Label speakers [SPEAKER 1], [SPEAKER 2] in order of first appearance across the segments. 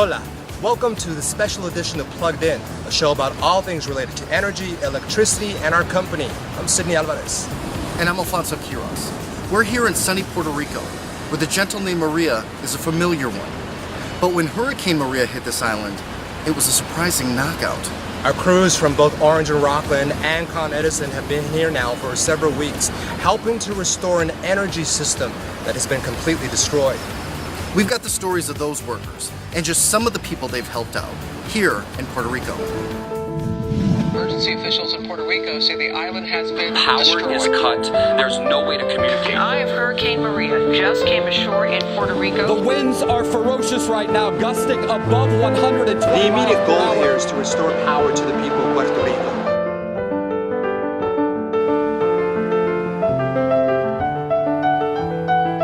[SPEAKER 1] Hola, welcome to the special edition of Plugged In, a show about all things related to energy, electricity, and our company. I'm Sidney Alvarez.
[SPEAKER 2] And I'm Alfonso Quiroz. We're here in sunny Puerto Rico, where the gentle name Maria is a familiar one. But when Hurricane Maria hit this island, it was a surprising knockout.
[SPEAKER 1] Our crews from both Orange and Rockland and Con Edison have been here now for several weeks, helping to restore an energy system that has been completely destroyed.
[SPEAKER 2] We've got the stories of those workers and just some of the people they've helped out here in Puerto Rico.
[SPEAKER 3] Emergency officials in Puerto Rico say the island has been
[SPEAKER 4] Power
[SPEAKER 3] destroyed.
[SPEAKER 4] is cut. There's no way to communicate.
[SPEAKER 5] The eye of Hurricane Maria just came ashore in Puerto Rico.
[SPEAKER 6] The winds are ferocious right now, gusting above 120
[SPEAKER 1] The immediate goal
[SPEAKER 6] miles per
[SPEAKER 1] here
[SPEAKER 6] hour.
[SPEAKER 1] is to restore power to the people of Puerto Rico.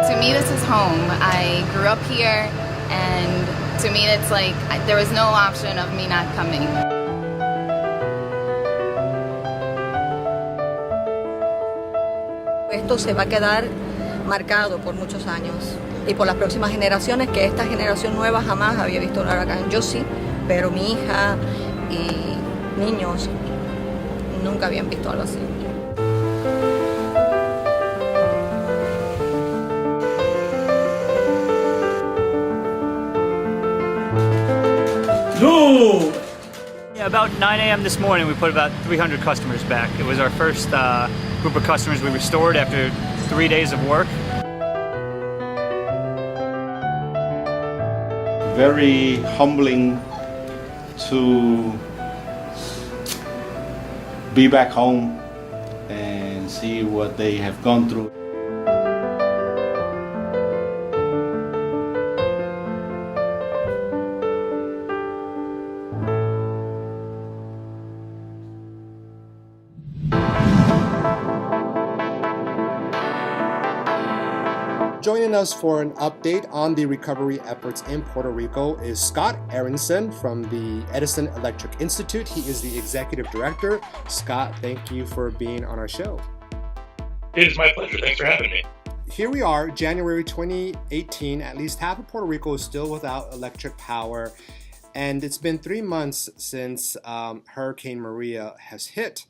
[SPEAKER 7] To me, this is home. I grew up here, and to me, it's like there was no option of me not coming.
[SPEAKER 8] Esto se va a quedar marcado por muchos años y por las próximas generaciones, que esta generación nueva jamás había visto un huracán. Yo sí, pero mi hija y niños nunca habían visto algo así.
[SPEAKER 9] No! Yeah, about 9 a.m. this morning, we put about 300 customers back. It was our first group of customers we restored after 3 days of work.
[SPEAKER 10] Very humbling to be back home and see what they have gone through.
[SPEAKER 1] Joining us for an update on the recovery efforts in Puerto Rico is Scott Edison from the Edison Electric Institute. He is the executive director. Scott, thank you for being on our show.
[SPEAKER 11] It is my pleasure. Thanks for having me.
[SPEAKER 1] Here we are, January 2018. At least half of Puerto Rico is still without electric power. And it's been 3 months since Hurricane Maria has hit.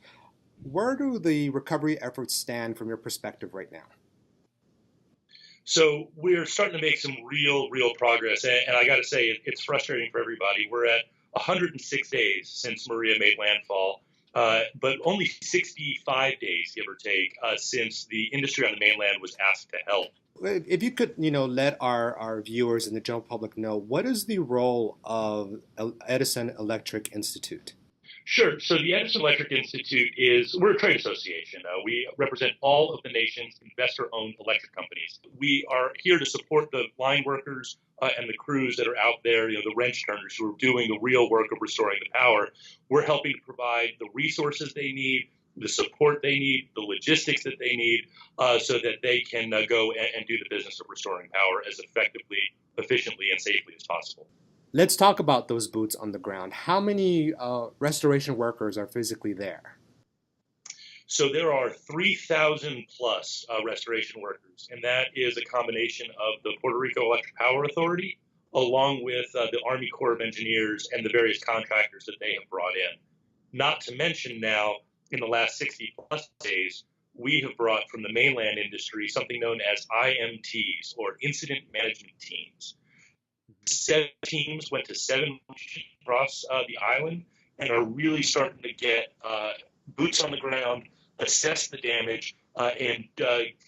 [SPEAKER 1] Where do the recovery efforts stand from your perspective right now?
[SPEAKER 11] So we're starting to make some real progress. And I got to say, it's frustrating for everybody. We're at 106 days since Maria made landfall, but only 65 days, give or take, since the industry on the mainland was asked to help.
[SPEAKER 1] If you could, let our viewers and the general public know, what is the role of Edison Electric Institute?
[SPEAKER 11] Sure. So the Edison Electric Institute we're a trade association. We represent all of the nation's investor-owned electric companies. We are here to support the line workers and the crews that are out there, the wrench turners who are doing the real work of restoring the power. We're helping to provide the resources they need, the support they need, the logistics that they need, so that they can go and do the business of restoring power as effectively, efficiently, and safely as possible.
[SPEAKER 1] Let's talk about those boots on the ground. How many restoration workers are physically there?
[SPEAKER 11] So there are 3,000 plus restoration workers, and that is a combination of the Puerto Rico Electric Power Authority, along with the Army Corps of Engineers and the various contractors that they have brought in. Not to mention now, in the last 60 plus days, we have brought from the mainland industry something known as IMTs, or Incident Management Teams. 7 teams went to 7 across the island and are really starting to get boots on the ground, assess the damage, and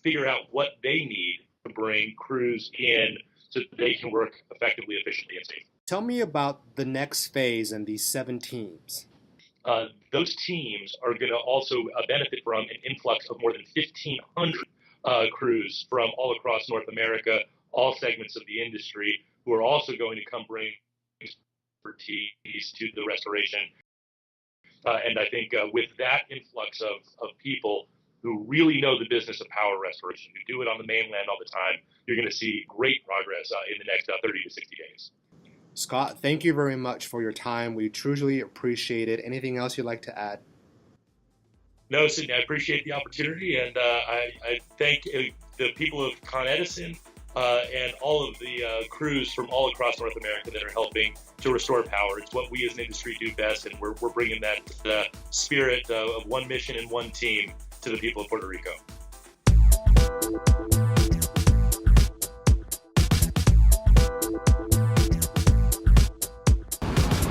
[SPEAKER 11] figure out what they need to bring crews in so that they can work effectively, efficiently, and safely.
[SPEAKER 1] Tell me about the next phase and these 7 teams.
[SPEAKER 11] Those teams are going to also benefit from an influx of more than 1,500 crews from all across North America, all segments of the industry, who are also going to come bring expertise to the restoration. And I think with that influx of people who really know the business of power restoration, who do it on the mainland all the time, you're going to see great progress in the next 30 to 60 days.
[SPEAKER 1] Scott, thank you very much for your time. We truly appreciate it. Anything else you'd like to add?
[SPEAKER 11] No, Sidney, I appreciate the opportunity, and I thank the people of Con Edison and all of the crews from all across North America that are helping to restore power. It's what we as an industry do best, and we're bringing that spirit of one mission and one team to the people of Puerto Rico.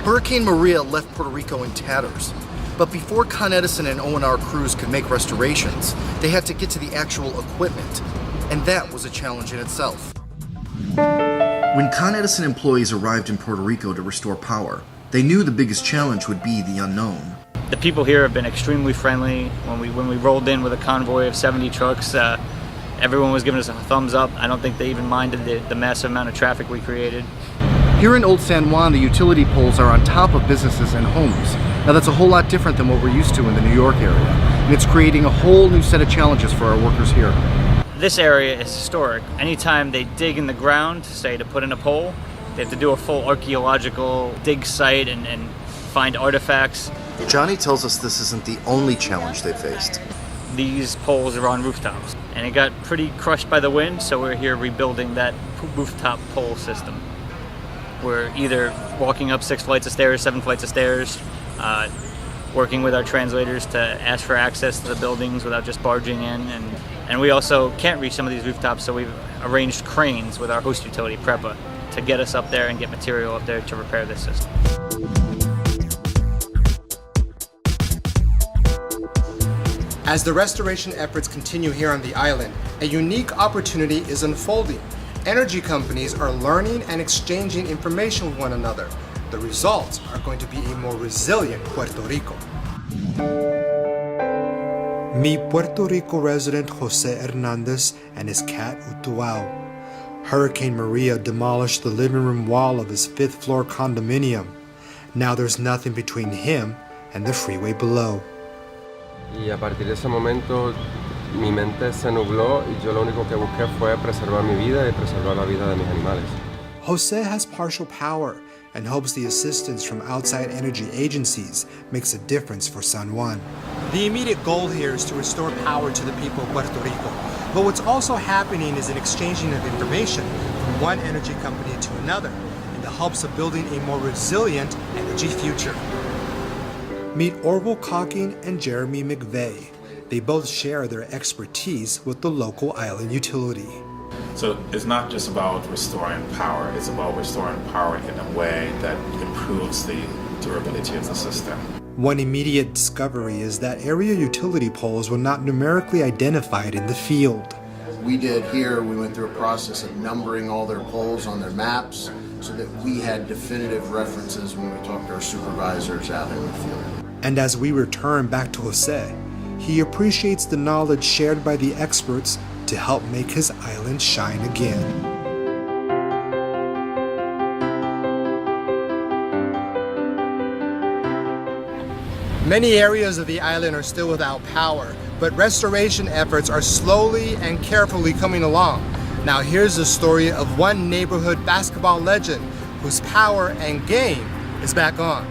[SPEAKER 2] Hurricane Maria left Puerto Rico in tatters. But before Con Edison and O&R crews could make restorations, they had to get to the actual equipment. And that was a challenge in itself. When Con Edison employees arrived in Puerto Rico to restore power, they knew the biggest challenge would be the unknown.
[SPEAKER 9] The people here have been extremely friendly. When we rolled in with a convoy of 70 trucks, everyone was giving us a thumbs up. I don't think they even minded the massive amount of traffic we created.
[SPEAKER 2] Here in Old San Juan, the utility poles are on top of businesses and homes. Now that's a whole lot different than what we're used to in the New York area, and it's creating a whole new set of challenges for our workers here.
[SPEAKER 9] This area is historic. Anytime they dig in the ground, say to put in a pole, they have to do a full archaeological dig site and find artifacts.
[SPEAKER 2] Johnny tells us this isn't the only challenge they faced.
[SPEAKER 9] These poles are on rooftops, and it got pretty crushed by the wind, so we're here rebuilding that rooftop pole system. We're either walking up 6 flights of stairs, 7 flights of stairs, working with our translators to ask for access to the buildings without just barging in. And we also can't reach some of these rooftops, so we've arranged cranes with our host utility, PREPA, to get us up there and get material up there to repair this system.
[SPEAKER 1] As the restoration efforts continue here on the island, a unique opportunity is unfolding. Energy companies are learning and exchanging information with one another. The results are going to be a more resilient Puerto Rico. Meet Puerto Rico resident Jose Hernandez and his cat Utuao. Hurricane Maria demolished the living room wall of his 5th floor condominium. Now there's nothing between him and the freeway below.
[SPEAKER 12] Y a partir de ese momento mi mente se nubló y yo lo único que busqué fue preservar mi vida y preservar la vida de mis animales.
[SPEAKER 1] Jose has partial power and hopes the assistance from outside energy agencies makes a difference for San Juan. The immediate goal here is to restore power to the people of Puerto Rico. But what's also happening is an exchanging of information from one energy company to another in the hopes of building a more resilient energy future. Meet Orville Cocking and Jeremy McVeigh. They both share their expertise with the local island utility.
[SPEAKER 13] So it's not just about restoring power, it's about restoring power in a way that improves the durability of the system.
[SPEAKER 1] One immediate discovery is that area utility poles were not numerically identified in the field.
[SPEAKER 14] We did here, we went through a process of numbering all their poles on their maps so that we had definitive references when we talked to our supervisors out in the field.
[SPEAKER 1] And as we return back to Jose, he appreciates the knowledge shared by the experts to help make his island shine again. Many areas of the island are still without power, but restoration efforts are slowly and carefully coming along. Now here's the story of one neighborhood basketball legend whose power and game is back on.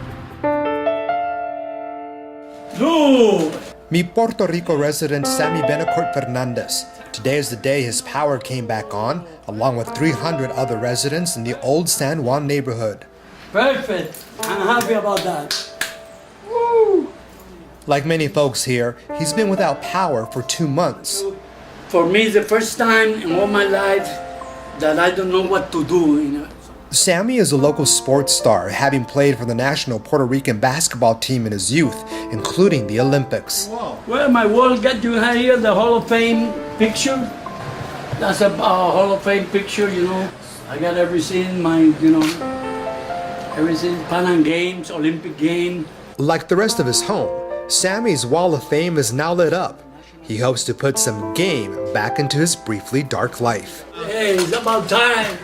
[SPEAKER 15] No!
[SPEAKER 1] Meet Puerto Rico resident Sammy Benacourt Fernandez. Today is the day his power came back on, along with 300 other residents in the old San Juan neighborhood.
[SPEAKER 15] Perfect. I'm happy about that. Woo!
[SPEAKER 1] Like many folks here, he's been without power for 2 months.
[SPEAKER 15] For me, it's the first time in all my life that I don't know what to do.
[SPEAKER 1] Sammy is a local sports star, having played for the national Puerto Rican basketball team in his youth, including the Olympics.
[SPEAKER 15] Well, my world got you here, the Hall of Fame picture. That's a Hall of Fame picture, I got everything, everything, Pan Am Games, Olympic Games.
[SPEAKER 1] Like the rest of his home, Sammy's wall of fame is now lit up. He hopes to put some game back into his briefly dark life.
[SPEAKER 15] Hey, it's about time,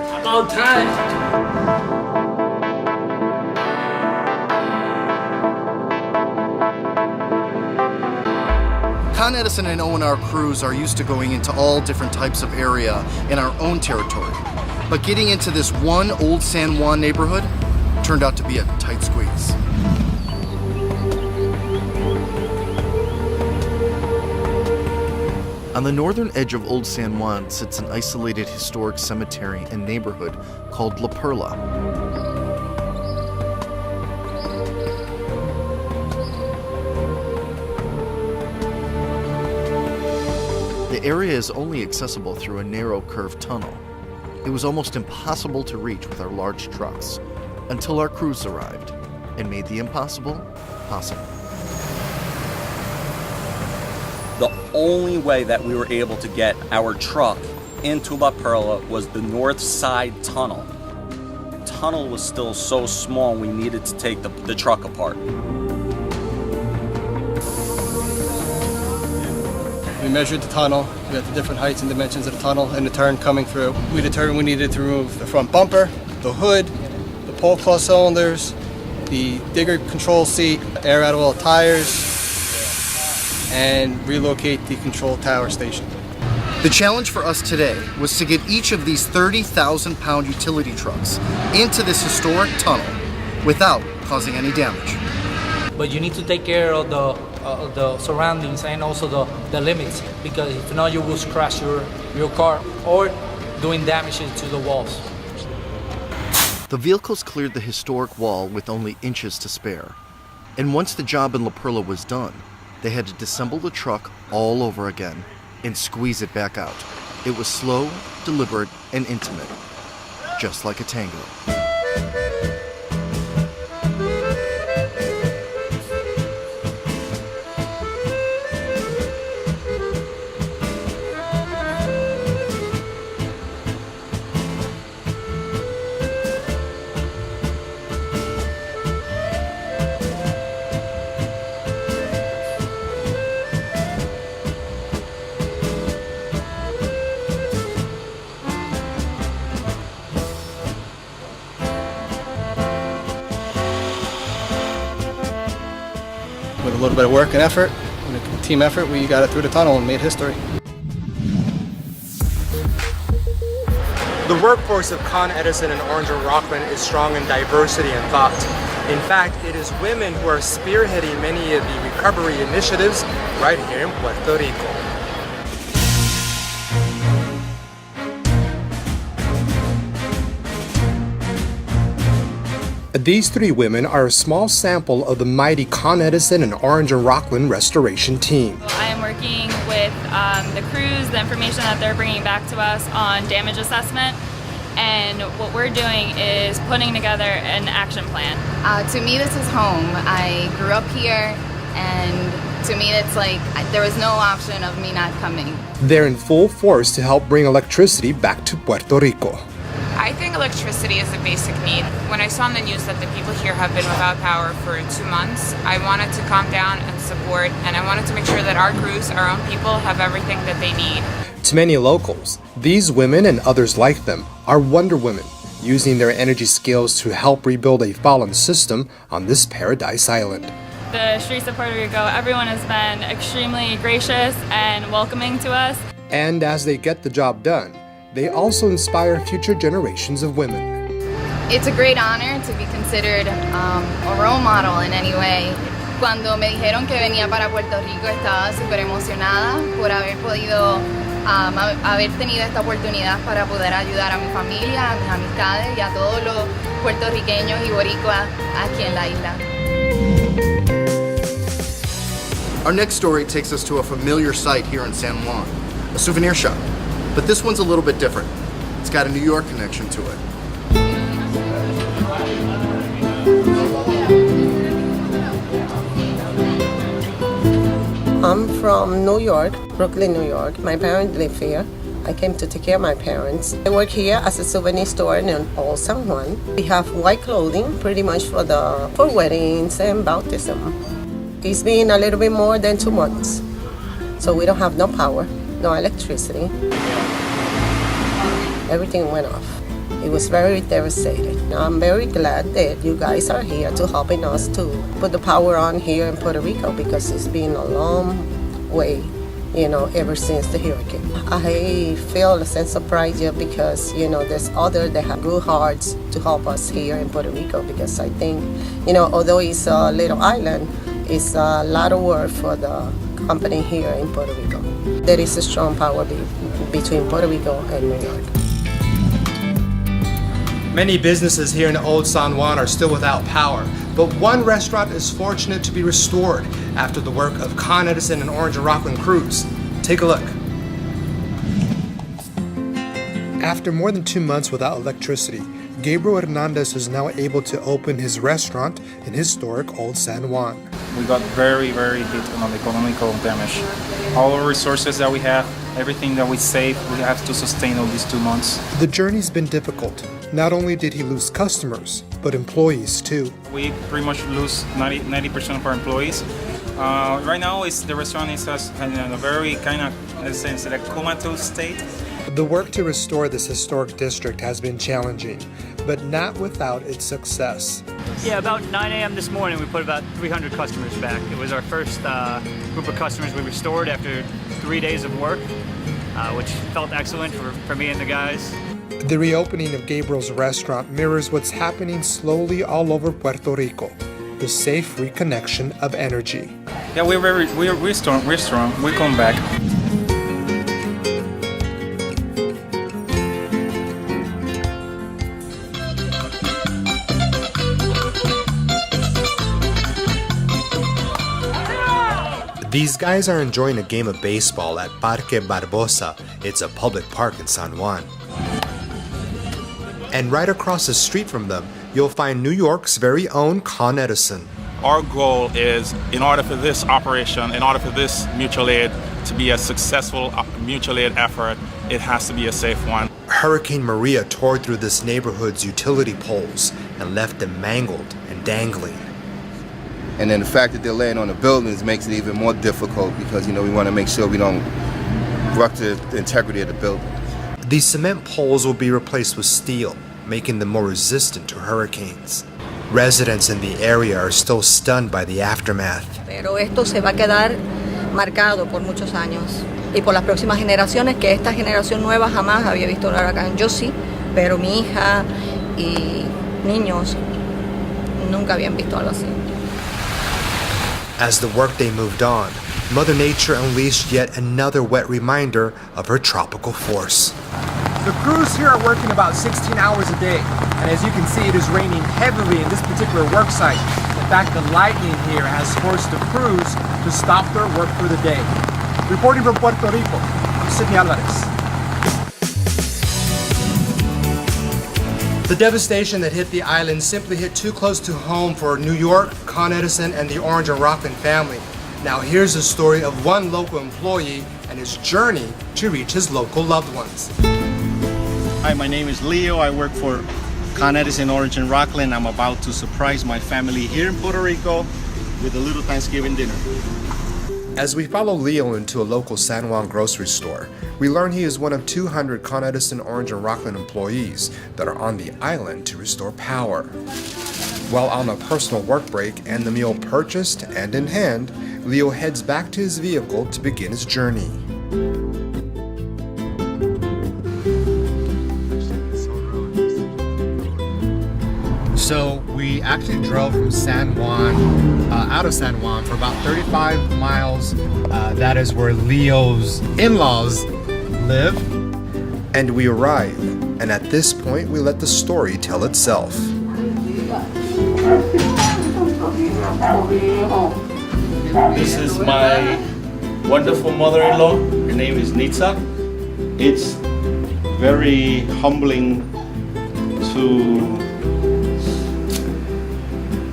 [SPEAKER 2] Con Edison and O&R crews are used to going into all different types of area in our own territory. But getting into this one old San Juan neighborhood turned out to be a tight squeeze. On the northern edge of Old San Juan sits an isolated historic cemetery and neighborhood called La Perla. The area is only accessible through a narrow curved tunnel. It was almost impossible to reach with our large trucks until our crews arrived and made the impossible possible.
[SPEAKER 16] The only way that we were able to get our truck into La Perla was the north side tunnel. The tunnel was still so small, we needed to take the truck apart.
[SPEAKER 17] We measured the tunnel, we got the different heights and dimensions of the tunnel and the turn coming through. We determined we needed to remove the front bumper, the hood, the pole clutch cylinders, the digger control seat, air out of all tires, and relocate the control tower station.
[SPEAKER 2] The challenge for us today was to get each of these 30,000-pound utility trucks into this historic tunnel without causing any damage.
[SPEAKER 18] But you need to take care of the surroundings and also the limits, because if not, you will crash your car or doing damages to the walls.
[SPEAKER 2] The vehicles cleared the historic wall with only inches to spare. And once the job in La Perla was done, they had to disassemble the truck all over again and squeeze it back out. It was slow, deliberate, and intimate, just like a tango.
[SPEAKER 17] With a little bit of work and effort, and a team effort, we got it through the tunnel and made history.
[SPEAKER 1] The workforce of Con Edison and Orange and Rockland is strong in diversity and thought. In fact, it is women who are spearheading many of the recovery initiatives right here in Puerto Rico. These three women are a small sample of the mighty Con Edison and Orange and Rockland restoration team.
[SPEAKER 19] I am working with the crews, the information that they're bringing back to us on damage assessment, and what we're doing is putting together an action plan.
[SPEAKER 7] To me, this is home. I grew up here, and to me, it's like there was no option of me not coming.
[SPEAKER 1] They're in full force to help bring electricity back to Puerto Rico.
[SPEAKER 20] I think electricity is a basic need. When I saw on the news that the people here have been without power for 2 months, I wanted to calm down and support, and I wanted to make sure that our crews, our own people, have everything that they need.
[SPEAKER 1] To many locals, these women and others like them are Wonder Women, using their energy skills to help rebuild a fallen system on this paradise island.
[SPEAKER 19] The streets of Puerto Rico, everyone has been extremely gracious and welcoming to us.
[SPEAKER 1] And as they get the job done, they also inspire future generations of women.
[SPEAKER 7] It's a great honor to be considered a role model in any way. Cuando me dijeron que venía para Puerto Rico, estaba súper emocionada por haber podido haber tenido esta oportunidad para poder ayudar a mi familia, a mis amistades y a todos los puertorriqueños y boricuas aquí en la isla.
[SPEAKER 2] Our next story takes us to a familiar site here in San Juan, a souvenir shop. But this one's a little bit different. It's got a New York connection to it.
[SPEAKER 21] I'm from New York, Brooklyn, New York. My parents live here. I came to take care of my parents. I work here as a souvenir store in Old San Juan. We have white clothing pretty much for weddings and baptism. It's been a little bit more than 2 months, so we don't have no power, no electricity. Everything went off. It was very devastating. I'm very glad that you guys are here to helping us to put the power on here in Puerto Rico, because it's been a long way, ever since the hurricane. I feel a sense of pride here because, there's others that have good hearts to help us here in Puerto Rico, because I think, although it's a little island, it's a lot of work for the company here in Puerto Rico. There is a strong power between Puerto Rico and New York.
[SPEAKER 1] Many businesses here in Old San Juan are still without power, but one restaurant is fortunate to be restored after the work of Con Edison and Orange and Rockland crews. Take a look. After more than 2 months without electricity, Gabriel Hernandez is now able to open his restaurant in historic Old San Juan.
[SPEAKER 13] We got very hit on the economical damage. All our resources that we have, everything that we save, we have to sustain all these 2 months.
[SPEAKER 1] The journey's been difficult. Not only did he lose customers, but employees too.
[SPEAKER 13] We pretty much lose 90% of our employees. Right now, the restaurant is in a very kind of, in a sense, a comatose state.
[SPEAKER 1] The work to restore this historic district has been challenging, but not without its success.
[SPEAKER 9] Yeah, about 9 a.m. this morning, we put about 300 customers back. It was our first group of customers we restored after 3 days of work, which felt excellent for me and the guys.
[SPEAKER 1] The reopening of Gabriel's restaurant mirrors what's happening slowly all over Puerto Rico, the safe reconnection of energy.
[SPEAKER 13] Yeah, we're strong. We come back.
[SPEAKER 1] These guys are enjoying a game of baseball at Parque Barbosa. It's a public park in San Juan. And right across the street from them, you'll find New York's very own Con Edison.
[SPEAKER 3] Our goal is, in order for this operation, in order for this mutual aid to be a successful mutual aid effort, it has to be a safe one.
[SPEAKER 1] Hurricane Maria tore through this neighborhood's utility poles and left them mangled and dangling.
[SPEAKER 22] And then the fact that they're laying on the buildings makes it even more difficult because, we want to make sure we don't rupture the integrity of the building.
[SPEAKER 1] These cement poles will be replaced with steel, making them more resistant to hurricanes. Residents in the area are still stunned by the aftermath.
[SPEAKER 8] Pero esto se va a quedar marcado por muchos años y por las próximas generaciones, que esta generación nueva jamás había visto un huracán. Yo sí, pero mi hija y niños nunca habían visto algo así.
[SPEAKER 1] As the workday moved on, Mother Nature unleashed yet another wet reminder of her tropical force. The crews here are working about 16 hours a day, and as you can see, it is raining heavily in this particular work site. In fact, the lightning here has forced the crews to stop their work for the day. Reporting from Puerto Rico, I'm Sidney Alvarez. The devastation that hit the island simply hit too close to home for New York, Con Edison, and the Orange and Rockland family. Now here's the story of one local employee and his journey to reach his local loved ones.
[SPEAKER 10] Hi, my name is Leo. I work for Con Edison, Orange and Rockland. I'm about to surprise my family here in Puerto Rico with a little Thanksgiving dinner.
[SPEAKER 1] As we follow Leo into a local San Juan grocery store, we learn he is one of 200 Con Edison, Orange and Rockland employees that are on the island to restore power. While on a personal work break and the meal purchased and in hand, Leo heads back to his vehicle to begin his journey. So we actually drove from San Juan, out of San Juan for about 35 miles. That is where Leo's in-laws live. And we arrive, and at this point we let the story tell itself.
[SPEAKER 10] This is my wonderful mother-in-law. Her name is Nitsa. It's very humbling to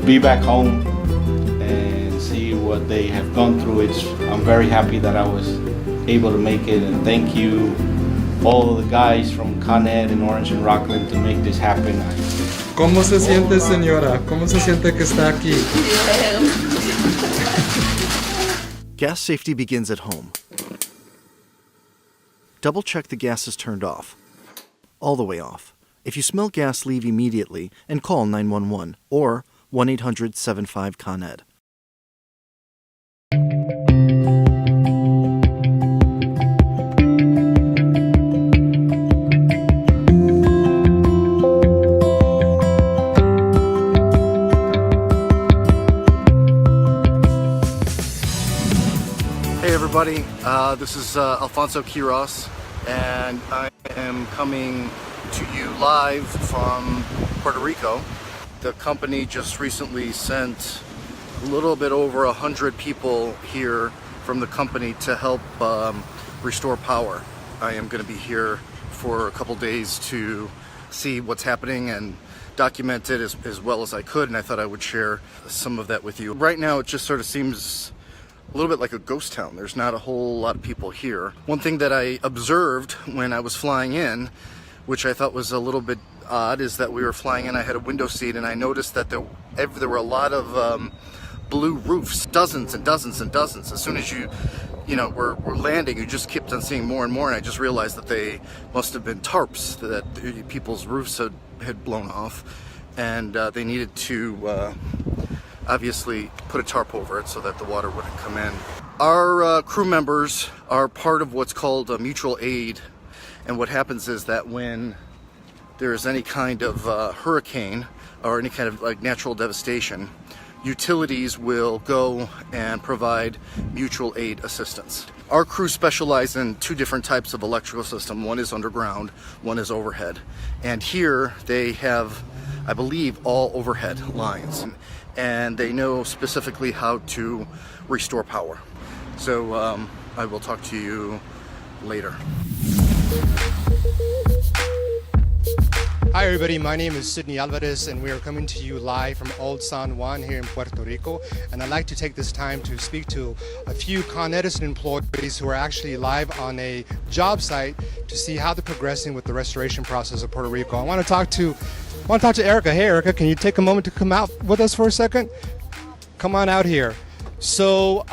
[SPEAKER 10] be back home and see what they have gone through. I'm very happy that I was able to make it, and thank you all the guys from Con Ed and Orange and Rockland to make this happen.
[SPEAKER 1] ¿Cómo se siente, señora? ¿Cómo se siente que está aquí?
[SPEAKER 2] Gas safety begins at home. Double check the gas is turned off. All the way off. If you smell gas, leave immediately and call 911 or 1-800-75-CON-ED. everybody. This is Alfonso Quiroz, and I am coming to you live from Puerto Rico. The company just recently sent a little bit over 100 people here from the company to help restore power. I am going to be here for a couple days to see what's happening and document it as well as I could, and I thought I would share some of that with you. Right now it just sort of seems a little bit like a ghost town. There's not a whole lot of people here. One thing that I observed when I was flying in, which I thought was a little bit odd, is that we were flying in, I had a window seat, and I noticed that there were a lot of blue roofs, dozens and dozens and dozens. As soon as you were landing, you just kept on seeing more and more, and I just realized that they must have been tarps that people's roofs had blown off, and they needed to obviously put a tarp over it so that the water wouldn't come in. Our crew members are part of what's called a mutual aid, and what happens is that when there is any kind of hurricane or any kind of like natural devastation, utilities will go and provide mutual aid assistance. Our crew specialize in two different types of electrical system. One is underground, one is overhead. And here they have, I believe, all overhead lines. And they know specifically how to restore power. So I will talk to you later.
[SPEAKER 1] Hi everybody, my name is Sidney Alvarez and we are coming to you live from Old San Juan here in Puerto Rico, and I'd like to take this time to speak to a few Con Edison employees who are actually live on a job site to see how they're progressing with the restoration process of Puerto Rico. I want to talk to Erica. Hey Erica, can you take a moment to come out with us for a second? Come on out here. So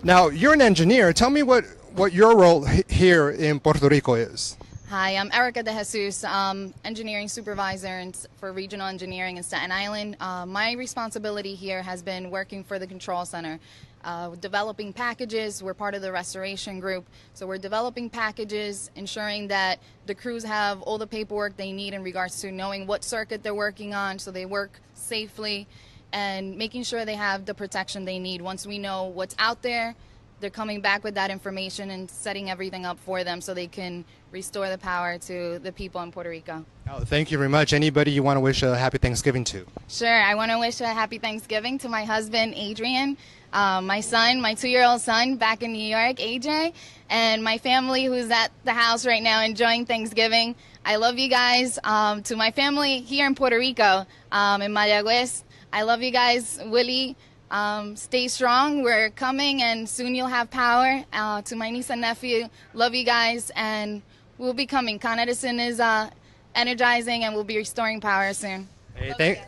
[SPEAKER 1] now you're an engineer. Tell me what your role here in Puerto Rico is.
[SPEAKER 7] Hi, I'm Erica De Jesus, engineering supervisor for regional engineering in Staten Island. My responsibility here has been working for the control center, developing packages. We're part of the restoration group, so we're developing packages, ensuring that the crews have all the paperwork they need in regards to knowing what circuit they're working on so they work safely, and making sure they have the protection they need. Once we know what's out there, they're coming back with that information and setting everything up for them so they can restore the power to the people in Puerto Rico.
[SPEAKER 1] Oh, thank you very much. Anybody you want to wish a happy Thanksgiving to?
[SPEAKER 7] Sure. I want to wish a happy Thanksgiving to my husband, Adrian, my son, my 2-year-old son back in New York, AJ, and my family who's at the house right now enjoying Thanksgiving. I love you guys. To my family here in Puerto Rico, in Mayagüez, I love you guys. Willie, stay strong. We're coming, and soon you'll have power. To my niece and nephew, love you guys, and we'll be coming. Con Edison is energizing, and we'll be restoring power soon.
[SPEAKER 1] Hey,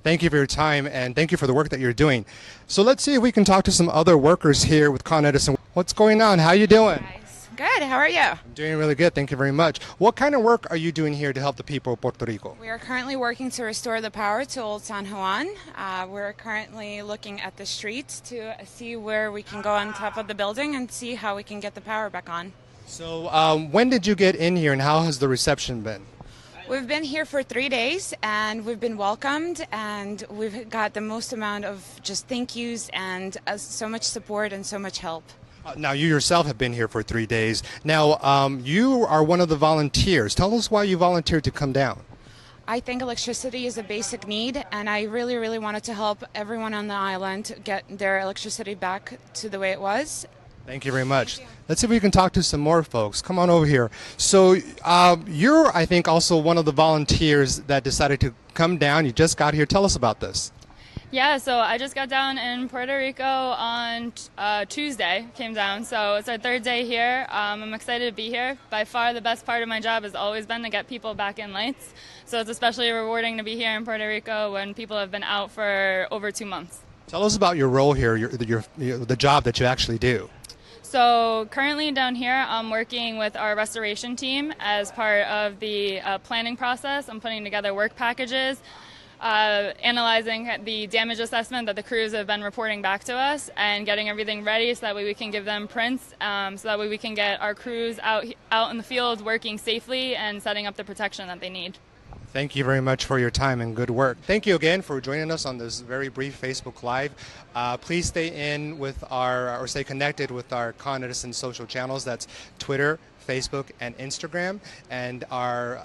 [SPEAKER 1] thank you for your time, and thank you for the work that you're doing. So let's see if we can talk to some other workers here with Con Edison. What's going on? How you doing?
[SPEAKER 4] Good. How are you?
[SPEAKER 1] I'm doing really good. Thank you very much. What kind of work are you doing here to help the people of Puerto Rico?
[SPEAKER 4] We are currently working to restore the power to Old San Juan. We're currently looking at the streets to see where we can go on top of the building and see how we can get the power back on.
[SPEAKER 1] So when did you get in here, and how has the reception been?
[SPEAKER 4] We've been here for 3 days, and we've been welcomed, and we've got the most amount of just thank yous and so much support and so much help.
[SPEAKER 1] Now, you yourself have been here for 3 days. Now, you are one of the volunteers. Tell us why you volunteered to come down.
[SPEAKER 4] I think electricity is a basic need, and I really, really wanted to help everyone on the island get their electricity back to the way it was.
[SPEAKER 1] Thank you very much. Let's see if we can talk to some more folks. Come on over here. So you're, I think, also one of the volunteers that decided to come down. You just got here. Tell us about this.
[SPEAKER 19] Yeah, so I just got down in Puerto Rico on Tuesday, came down, so it's our 3rd day here. I'm excited to be here. By far the best part of my job has always been to get people back in lights, so it's especially rewarding to be here in Puerto Rico when people have been out for over 2 months.
[SPEAKER 1] Tell us about your role here, the job that you actually do.
[SPEAKER 19] So currently down here, I'm working with our restoration team as part of the planning process. I'm putting together work packages, analyzing the damage assessment that the crews have been reporting back to us, and getting everything ready so that way we can give them prints, so that way we can get our crews out in the field working safely and setting up the protection that they need.
[SPEAKER 1] Thank you very much for your time and good work. Thank you again for joining us on this very brief Facebook Live. Please stay in with or stay connected with our Con Edison social channels. That's Twitter, Facebook, and Instagram. And our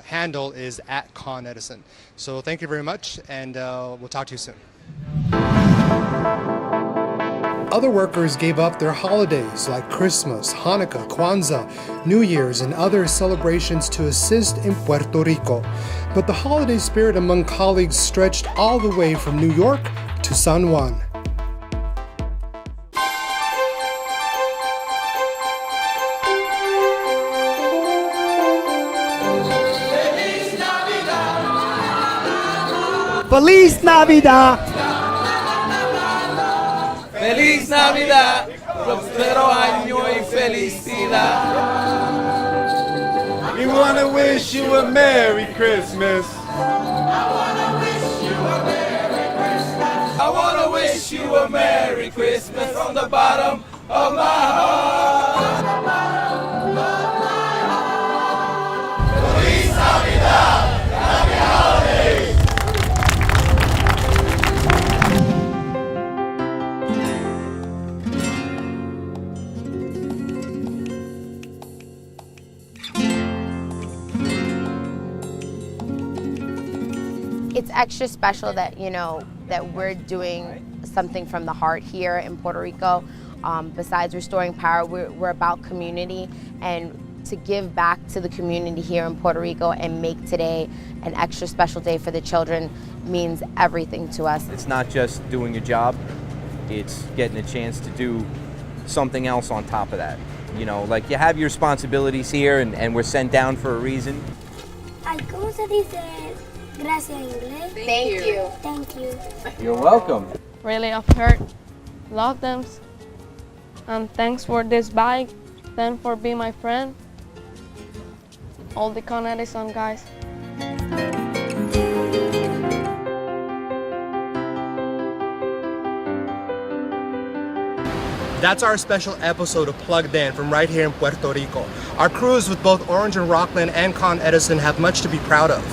[SPEAKER 1] handle is @ConEdison. So thank you very much, and we'll talk to you soon. Other workers gave up their holidays like Christmas, Hanukkah, Kwanzaa, New Year's, and other celebrations to assist in Puerto Rico. But the holiday spirit among colleagues stretched all the way from New York to San Juan.
[SPEAKER 5] Feliz Navidad!
[SPEAKER 6] Feliz Navidad, prospero año y felicidad.
[SPEAKER 23] We want to wish you a Merry Christmas.
[SPEAKER 6] I want to wish you a Merry Christmas. I want to wish you a Merry Christmas from the bottom of my heart. Feliz Navidad, happy holidays.
[SPEAKER 24] It's extra special that, that we're doing something from the heart here in Puerto Rico. Besides restoring power, we're about community, and to give back to the community here in Puerto Rico and make today an extra special day for the children means everything to us.
[SPEAKER 25] It's not just doing your job, it's getting a chance to do something else on top of that. Like you have your responsibilities here and we're sent down for a reason.
[SPEAKER 26] ¿Cómo se dice gracias en inglés?
[SPEAKER 24] Thank you.
[SPEAKER 26] Thank you.
[SPEAKER 25] You're welcome.
[SPEAKER 27] Really of heart, love them, and thanks for this bike, thanks for being my friend, all the Con Edison guys.
[SPEAKER 1] That's our special episode of Plugged In from right here in Puerto Rico. Our crews with both Orange and Rockland and Con Edison have much to be proud of.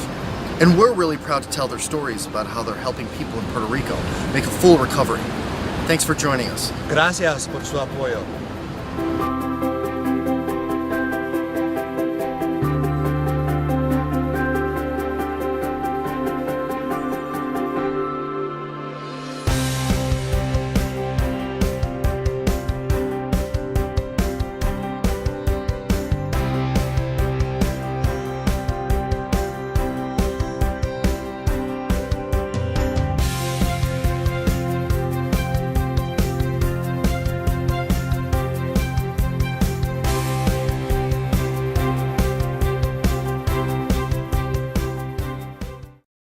[SPEAKER 2] And we're really proud to tell their stories about how they're helping people in Puerto Rico make a full recovery. Thanks for joining us.
[SPEAKER 1] Gracias por su apoyo.